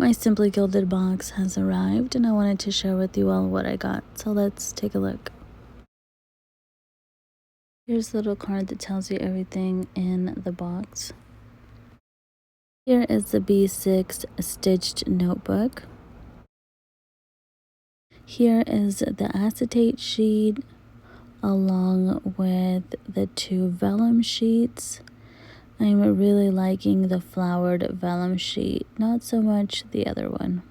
My Simply Gilded box has arrived and I wanted to share with you all what I got. So let's take a look. Here's a little card that tells you everything in the box. Here is the B6 stitched notebook. Here is the acetate sheet along with the 2 vellum sheets. I'm really liking the flowered vellum sheet, not so much the other one.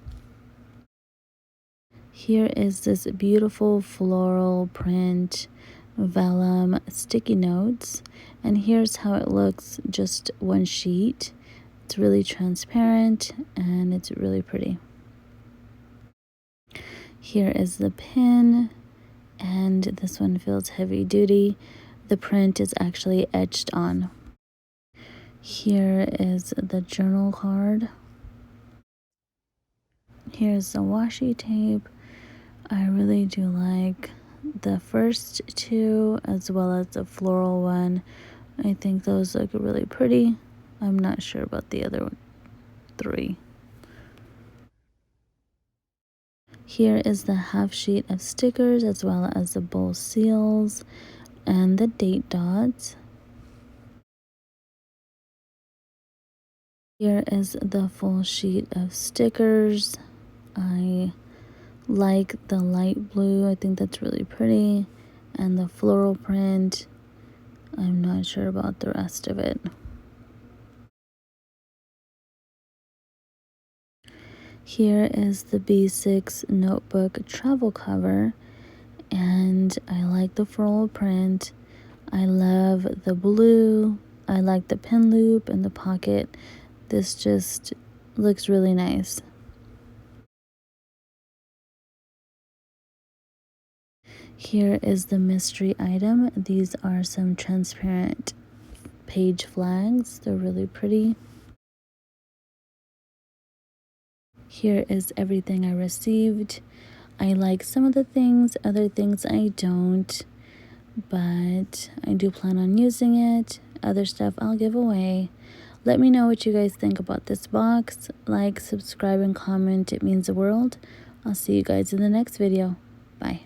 Here is this beautiful floral print vellum sticky notes, and here's how it looks, just one sheet. It's really transparent and it's really pretty. Here is the pin, and this one feels heavy duty. The print is actually etched on. Here is the journal card. Here's the washi tape. I really do like the first 2 as well as the floral one. I think those look really pretty. I'm not sure about the other 3. Here is the half sheet of stickers as well as the bowl seals and the date dots. Here is the full sheet of stickers. I like the light blue. I think that's really pretty. And the floral print. I'm not sure about the rest of it. Here is the B6 notebook travel cover. And I like the floral print. I love the blue. I like the pin loop and the pocket. This just looks really nice. Here is the mystery item. These are some transparent page flags. They're really pretty. Here is everything I received. I like some of the things, other things I don't, but I do plan on using it. Other stuff I'll give away. Let me know what you guys think about this box. Like, subscribe, and comment. It means the world. I'll see you guys in the next video. Bye.